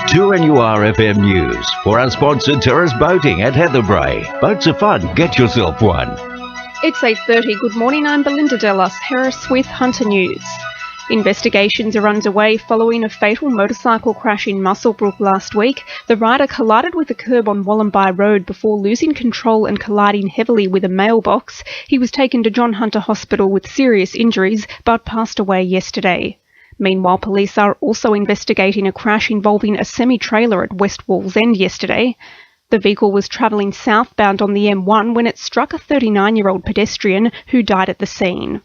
2NURFM News for our sponsor Terrace Boating at Heatherbrae. Boats are fun, get yourself one. It's 8:30. Good morning, I'm Belinda De Lasheras with Hunter News. Investigations are underway following a fatal motorcycle crash in Muswellbrook last week. The rider collided with a curb on Wallamby Road before losing control and colliding heavily with a mailbox. He was taken to John Hunter Hospital with serious injuries but passed away yesterday. Meanwhile, police are also investigating a crash involving a semi-trailer at West Wallsend yesterday. The vehicle was travelling southbound on the M1 when it struck a 39-year-old pedestrian who died at the scene.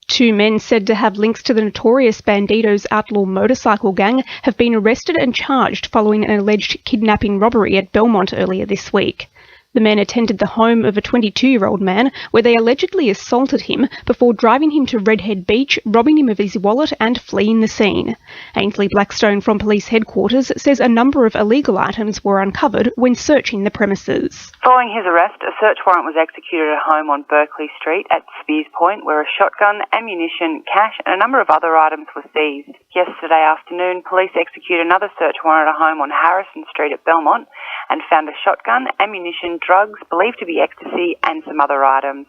Two men said to have links to the notorious Bandidos outlaw motorcycle gang have been arrested and charged following an alleged kidnapping robbery at Belmont earlier this week. The men attended the home of a 22-year-old man where they allegedly assaulted him before driving him to Redhead Beach, robbing him of his wallet and fleeing the scene. Ainsley Blackstone from police headquarters says a number of illegal items were uncovered when searching the premises. Following his arrest, a search warrant was executed at a home on Berkeley Street at Spears Point where a shotgun, ammunition, cash and a number of other items were seized. Yesterday afternoon, police executed another search warrant at a home on Harrison Street at Belmont and found a shotgun, ammunition, drugs believed to be ecstasy and some other items.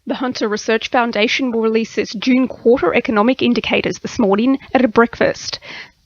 The Hunter Research Foundation will release its June quarter economic indicators this morning at a breakfast.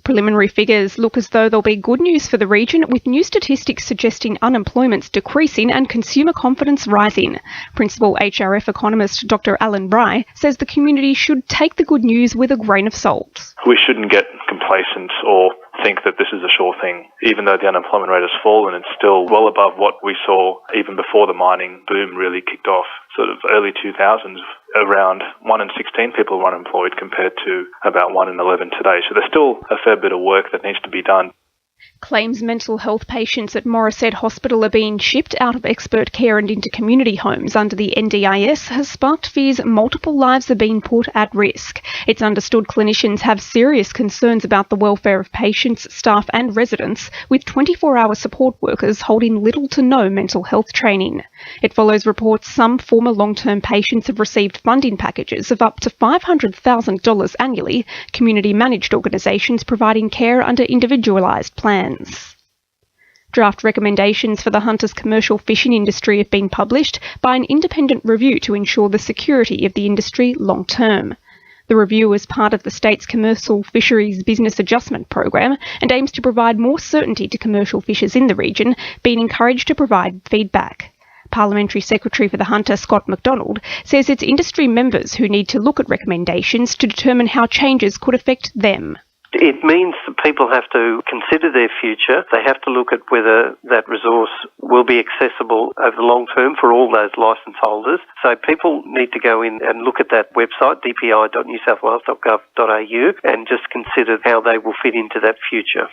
Preliminary figures look as though there'll be good news for the region, with new statistics suggesting unemployment's decreasing and consumer confidence rising. Principal HRF economist Dr. Alan Bry says the community should take the good news with a grain of salt. We shouldn't get complacent or think that this is a sure thing. Even though the unemployment rate has fallen, it's still well above what we saw even before the mining boom really kicked off. Sort of early 2000s, around 1 in 16 people were unemployed compared to about 1 in 11 today. So there's still a fair bit of work that needs to be done. Claims mental health patients at Morisset Hospital are being shipped out of expert care and into community homes under the NDIS has sparked fears multiple lives are being put at risk. It's understood clinicians have serious concerns about the welfare of patients, staff and residents, with 24-hour support workers holding little to no mental health training. It follows reports some former long-term patients have received funding packages of up to $500,000 annually, community-managed organisations providing care under individualised plans. Draft recommendations for the Hunter's commercial fishing industry have been published by an independent review to ensure the security of the industry long term. The review is part of the state's Commercial Fisheries Business Adjustment Program and aims to provide more certainty to commercial fishers in the region, being encouraged to provide feedback. Parliamentary Secretary for the Hunter, Scott MacDonald, says it's industry members who need to look at recommendations to determine how changes could affect them. It means that people have to consider their future. They have to look at whether that resource will be accessible over the long term for all those licence holders. So people need to go in and look at that website, dpi.newsouthwales.gov.au, and just consider how they will fit into that future.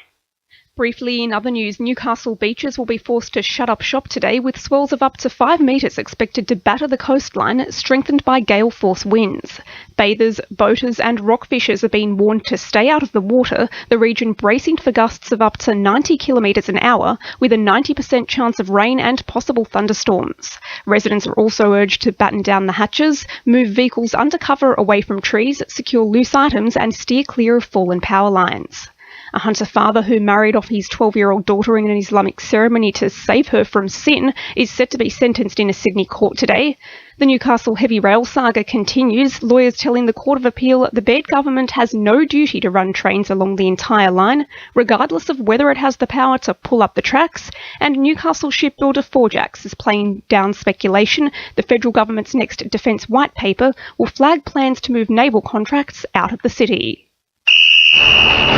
Briefly, in other news, Newcastle beaches will be forced to shut up shop today with swells of up to 5 metres expected to batter the coastline, strengthened by gale force winds. Bathers, boaters and rock fishers are being warned to stay out of the water, the region bracing for gusts of up to 90 kilometres an hour with a 90% chance of rain and possible thunderstorms. Residents are also urged to batten down the hatches, move vehicles under cover away from trees, secure loose items and steer clear of fallen power lines. A Hunter father who married off his 12-year-old daughter in an Islamic ceremony to save her from sin is set to be sentenced in a Sydney court today. The Newcastle heavy rail saga continues, lawyers telling the Court of Appeal the Baird government has no duty to run trains along the entire line, regardless of whether it has the power to pull up the tracks, and Newcastle shipbuilder Forjax is playing down speculation the federal government's next defence white paper will flag plans to move naval contracts out of the city.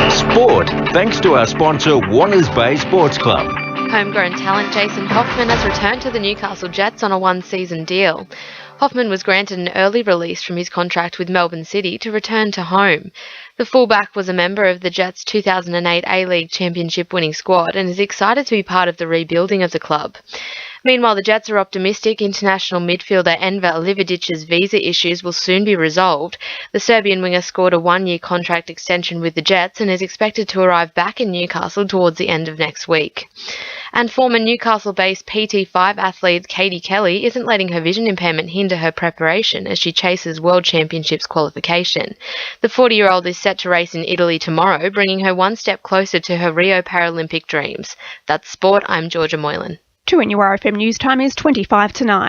Sport, thanks to our sponsor Warners Bay Sports Club. Homegrown talent Jason Hoffman has returned to the Newcastle Jets on a one-season deal. Hoffman was granted an early release from his contract with Melbourne City to return to home. The fullback was a member of the Jets' 2008 A-League Championship winning squad and is excited to be part of the rebuilding of the club. Meanwhile, the Jets are optimistic international midfielder Enver Livadic's visa issues will soon be resolved. The Serbian winger scored a one-year contract extension with the Jets and is expected to arrive back in Newcastle towards the end of next week. And former Newcastle-based PT5 athlete Katie Kelly isn't letting her vision impairment hinder her preparation as she chases World Championships qualification. The 40-year-old is set to race in Italy tomorrow, bringing her one step closer to her Rio Paralympic dreams. That's sport. I'm Georgia Moylan. 2NURFM news time is 25 to 9.